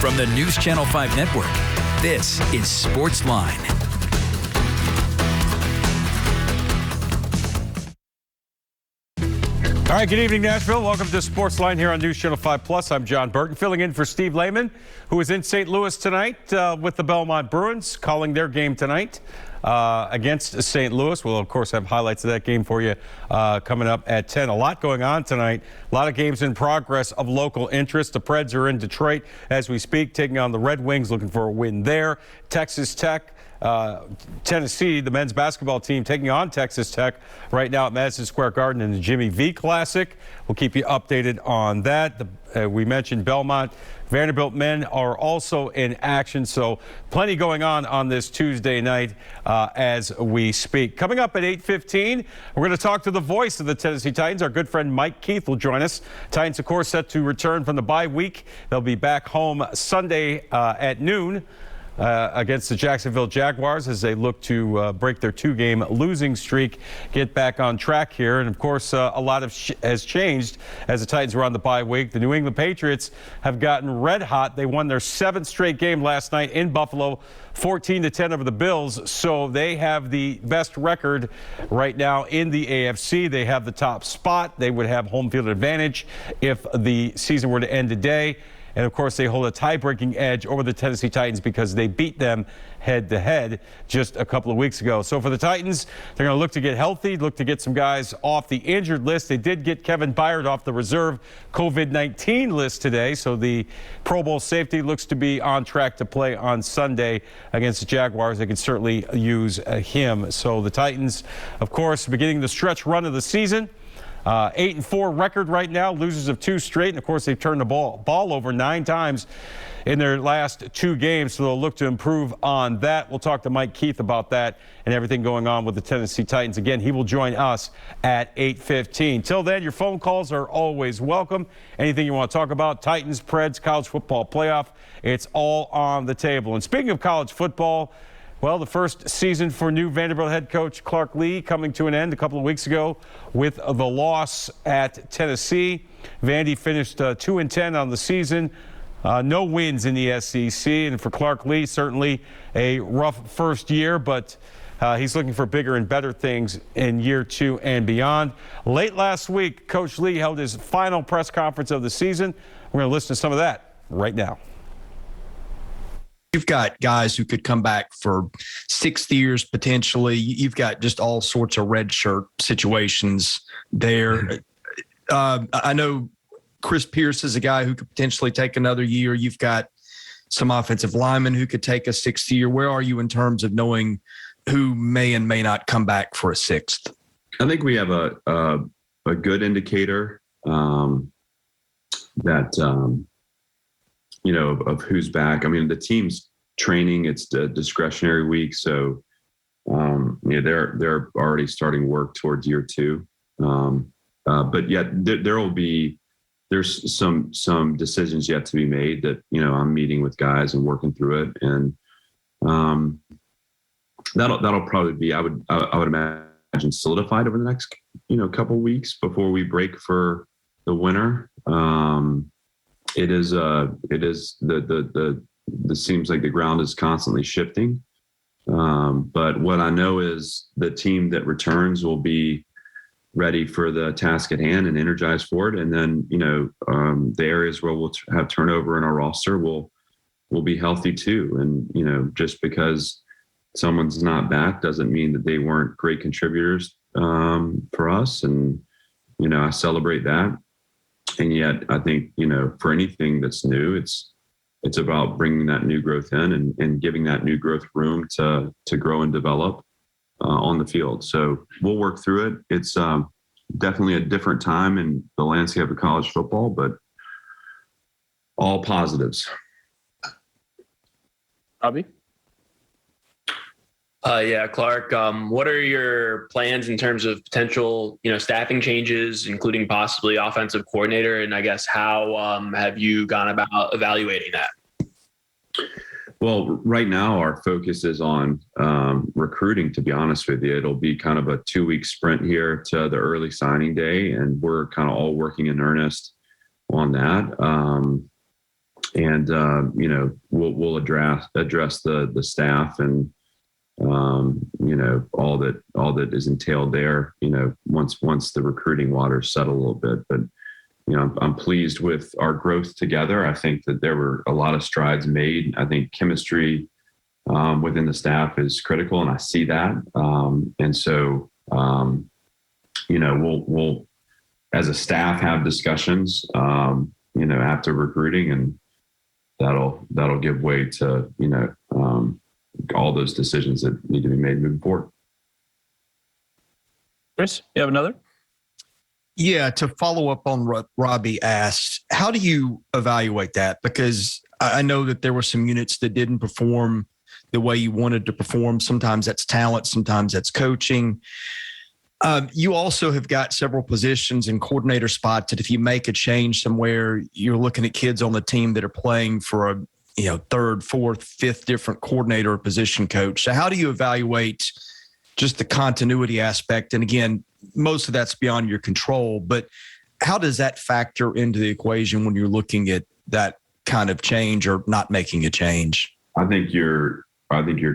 From the News Channel 5 Network, this is SportsLine. All right, good evening, Nashville. Welcome to SportsLine here on News Channel 5 Plus. I'm Jon Burton, filling in for Steve Lehman, who is in St. Louis tonight with the Belmont Bruins, calling their game tonight against St. Louis. We'll, of course, have highlights of that game for you coming up at 10. A lot going on tonight. A lot of games in progress of local interest. The Preds are in Detroit as we speak, taking on the Red Wings, looking for a win there. Texas Tech. Tennessee, the men's basketball team, taking on Texas Tech right now at Madison Square Garden in the Jimmy V Classic. We'll keep you updated on that. We mentioned Belmont. Vanderbilt men are also in action, so plenty going on this Tuesday night as we speak. Coming up at 8:15, we're going to talk to the voice of the Tennessee Titans. Our good friend Mike Keith will join us. Titans, of course, set to return from the bye week. They'll be back home Sunday at noon. Against the Jacksonville Jaguars as they look to break their two-game losing streak, get back on track here. And, of course, a lot has changed as the Titans were on the bye week. The New England Patriots have gotten red hot. They won their 7th straight game last night in Buffalo, 14-10 over the Bills. So they have the best record right now in the AFC. They have the top spot. They would have home field advantage if the season were to end today. And, of course, they hold a tie-breaking edge over the Tennessee Titans because they beat them head-to-head just a couple of weeks ago. So for the Titans, they're going to look to get healthy, look to get some guys off the injured list. They did get Kevin Byard off the reserve COVID-19 list today, so the Pro Bowl safety looks to be on track to play on Sunday against the Jaguars. They can certainly use him. So the Titans, of course, beginning the stretch run of the season. 8-4 record right now, losers of 2 straight. And, of course, they've turned the ball over 9 times in their last 2 games, so they'll look to improve on that. We'll talk to Mike Keith about that and everything going on with the Tennessee Titans. Again, he will join us at 8:15. Till then, your phone calls are always welcome. Anything you want to talk about, Titans, Preds, college football playoff, it's all on the table. And speaking of college football, well, the first season for new Vanderbilt head coach Clark Lea coming to an end a couple of weeks ago with the loss at Tennessee. Vandy finished 2-10 on the season. No wins in the SEC. And for Clark Lea, certainly a rough first year, but he's looking for bigger and better things in year 2 and beyond. Late last week, Coach Lea held his final press conference of the season. We're going to listen to some of that right now. You've got guys who could come back for 6 years potentially. You've got just all sorts of red shirt situations there. I know Chris Pierce is a guy who could potentially take another year. You've got some offensive linemen who could take a 6th year. Where are you in terms of knowing who may and may not come back for a 6th? I think we have a good indicator that of who's back. I mean, the team's training, it's the discretionary week. So, they're already starting work towards year 2. But yet there's some decisions yet to be made that, I'm meeting with guys and working through it. And that'll probably be, I would imagine, solidified over the next, couple weeks before we break for the winter. It seems like the ground is constantly shifting. But what I know is the team that returns will be ready for the task at hand and energized for it. And then, the areas where we'll have turnover in our roster will be healthy too. And, just because someone's not back doesn't mean that they weren't great contributors for us. And, I celebrate that. And yet I think, for anything that's new, it's about bringing that new growth in and giving that new growth room to grow and develop on the field. So we'll work through it. It's definitely a different time in the landscape of college football, but all positives. Bobby? Yeah, Clark, what are your plans in terms of potential, staffing changes, including possibly offensive coordinator? And I guess how have you gone about evaluating that? Well, right now our focus is on recruiting, to be honest with you. It'll be kind of a 2-week sprint here to the early signing day, and we're kind of all working in earnest on that. we'll address the staff and all that is entailed there. Once the recruiting waters settle a little bit, but I'm pleased with our growth together. I think that there were a lot of strides made. I think chemistry within the staff is critical, and I see that. We'll as a staff have discussions, after recruiting, and that'll give way to all those decisions that need to be made moving forward. Chris, you have another? Yeah, to follow up on what Robbie asked, how do you evaluate that? Because I know that there were some units that didn't perform the way you wanted to perform. Sometimes that's talent, sometimes that's coaching. You also have got several positions and coordinator spots that if you make a change somewhere, you're looking at kids on the team that are playing for a third, fourth, fifth different coordinator or position coach. So how do you evaluate just the continuity aspect? And again, most of that's beyond your control, but how does that factor into the equation when you're looking at that kind of change or not making a change? I think you're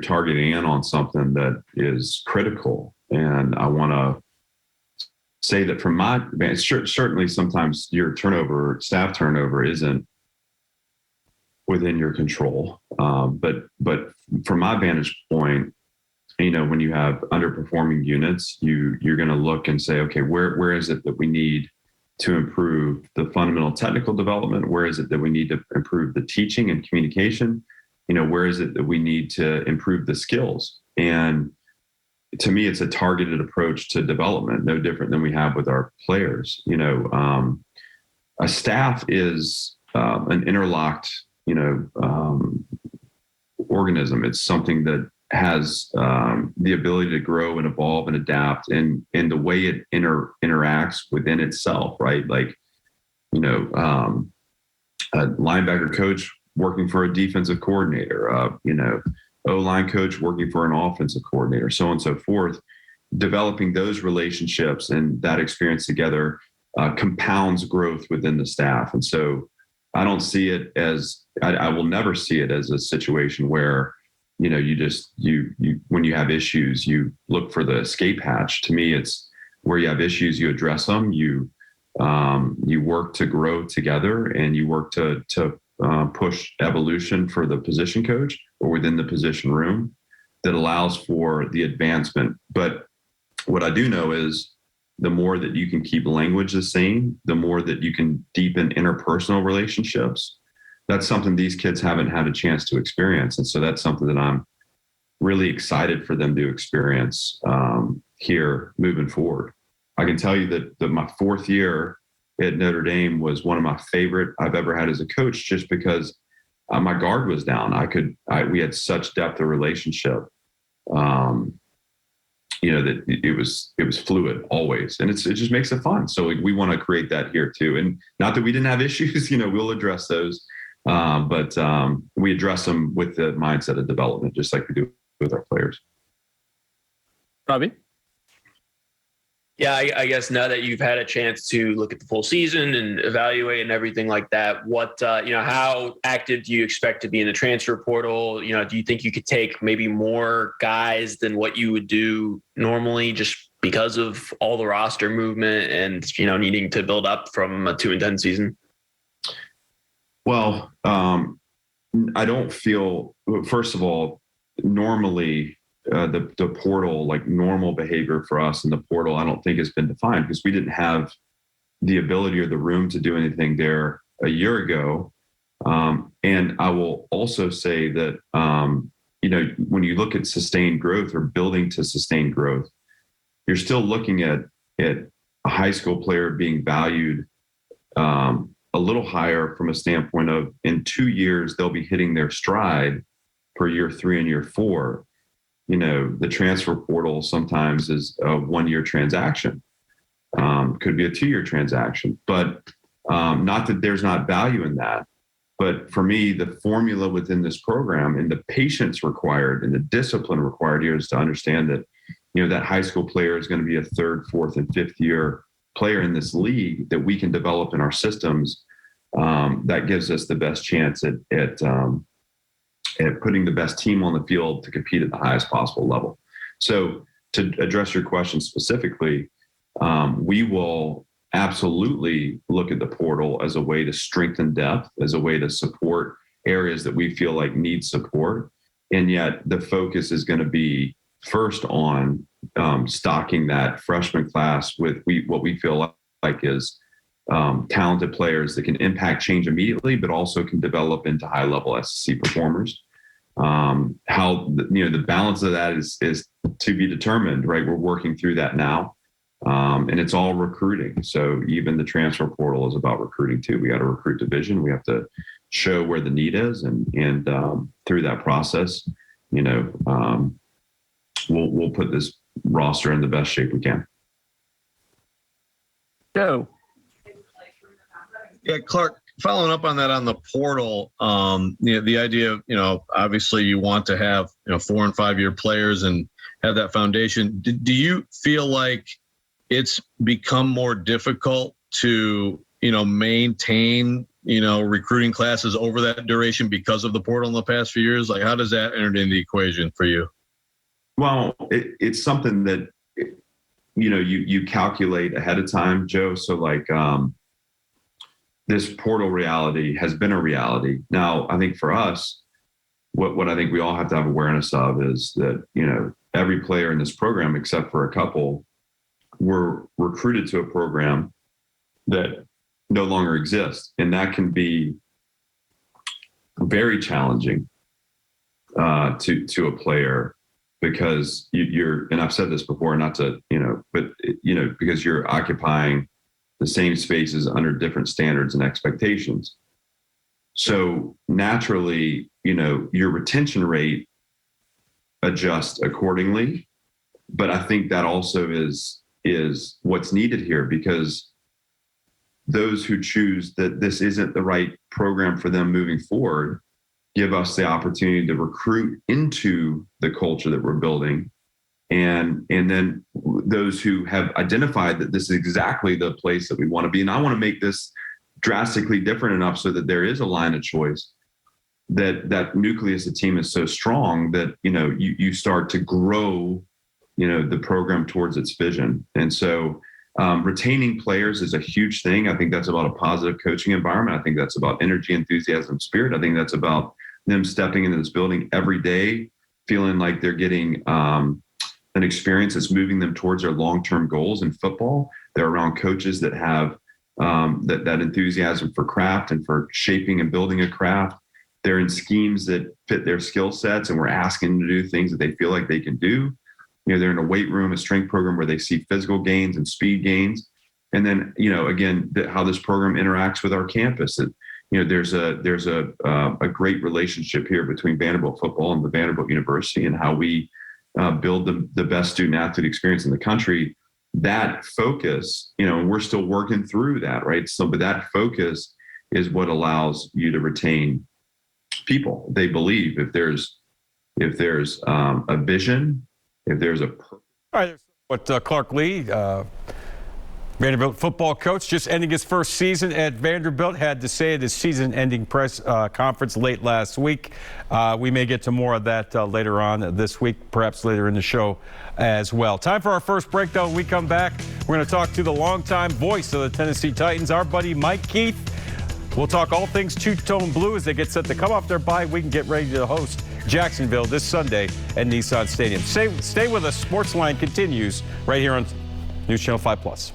targeting in on something that is critical. And I want to say that from my certainly sometimes your staff turnover isn't within your control. But from my vantage point, when you have underperforming units, you're going to look and say, okay, where is it that we need to improve the fundamental technical development? Where is it that we need to improve the teaching and communication? Where is it that we need to improve the skills? And to me, it's a targeted approach to development, no different than we have with our players. A staff is an interlocked, organism. It's something that has the ability to grow and evolve and adapt, and the way it interacts within itself, right? Like, a linebacker coach working for a defensive coordinator, O-line coach working for an offensive coordinator, so on and so forth. Developing those relationships and that experience together compounds growth within the staff. And so I don't see it as, I will never see it as a situation where, you when you have issues, you look for the escape hatch. To me, it's where you have issues, you address them, you work to grow together, and you work to push evolution for the position coach or within the position room that allows for the advancement. But what I do know is the more that you can keep language the same, the more that you can deepen interpersonal relationships. That's something these kids haven't had a chance to experience. And so that's something that I'm really excited for them to experience here moving forward. I can tell you that my fourth year at Notre Dame was one of my favorite I've ever had as a coach, just because my guard was down. We had such depth of relationship, that it was fluid always, and it just makes it fun. So we want to create that here too. And not that we didn't have issues, we'll address those, but we address them with the mindset of development, just like we do with our players. Robbie? Yeah, I guess now that you've had a chance to look at the full season and evaluate and everything like that, what, how active do you expect to be in the transfer portal? Do you think you could take maybe more guys than what you would do normally just because of all the roster movement and, needing to build up from a 2-10 season? Well, I don't feel, first of all, normally, the portal, like normal behavior for us in the portal, I don't think has been defined because we didn't have the ability or the room to do anything there a year ago. And I will also say that, when you look at sustained growth or building to sustained growth, you're still looking at a high school player being valued a little higher from a standpoint of in 2 years, they'll be hitting their stride for year 3 and year 4. The transfer portal sometimes is a 1-year transaction, could be a 2-year transaction, but not that there's not value in that. But for me, the formula within this program and the patience required and the discipline required here is to understand that, that high school player is going to be a 3rd, 4th, and 5th year player in this league that we can develop in our systems that gives us the best chance at putting the best team on the field to compete at the highest possible level. So to address your question specifically, we will absolutely look at the portal as a way to strengthen depth, as a way to support areas that we feel like need support. And yet the focus is going to be first on stocking that freshman class with what we feel like is talented players that can impact change immediately, but also can develop into high-level SEC performers. How the balance of that is to be determined, right? We're working through that now, and it's all recruiting. So even the transfer portal is about recruiting too. We got to recruit division. We have to show where the need is, and through that process, we'll put this roster in the best shape we can. Go. Yeah, Clark, following up on that, on the portal, the idea of, obviously you want to have, 4 and 5 year players and have that foundation. Do you feel like it's become more difficult to, maintain, recruiting classes over that duration because of the portal in the past few years? Like, how does that enter into the equation for you? Well, it's something that, you calculate ahead of time, Joe. So like, this portal reality has been a reality. Now, I think for us, what I think we all have to have awareness of is that, every player in this program, except for a couple, were recruited to a program that no longer exists. And that can be very challenging to a player, because you're, and I've said this before, not to, because you're occupying the same spaces under different standards and expectations. So naturally, your retention rate adjusts accordingly. But I think that also is what's needed here, because those who choose that this isn't the right program for them moving forward give us the opportunity to recruit into the culture that we're building. And then those who have identified that this is exactly the place that we want to be. And I want to make this drastically different enough so that there is a line of choice, that nucleus of team is so strong that, you start to grow, the program towards its vision. And so retaining players is a huge thing. I think that's about a positive coaching environment. I think that's about energy, enthusiasm, spirit. I think that's about them stepping into this building every day, feeling like they're getting an experience that's moving them towards their long-term goals in football. They're around coaches that have that enthusiasm for craft and for shaping and building a craft. They're in schemes that fit their skill sets, and we're asking them to do things that they feel like they can do. They're in a weight room, a strength program where they see physical gains and speed gains. And then, again, how this program interacts with our campus. There's a great relationship here between Vanderbilt football and the Vanderbilt University, and how we build the best student athlete experience in the country. That focus, we're still working through that, right? So, but that focus is what allows you to retain people. They believe if there's a vision, if there's a. All right, what Clark Lea, Vanderbilt football coach, just ending his first season at Vanderbilt, had to say at his season-ending press conference late last week. We may get to more of that later on this week, perhaps later in the show as well. Time for our first break, though. When we come back, we're going to talk to the longtime voice of the Tennessee Titans, our buddy Mike Keith. We'll talk all things two-tone blue as they get set to come off their bye. We can get ready to host Jacksonville this Sunday at Nissan Stadium. Stay with us. SportsLine continues right here on News Channel 5+.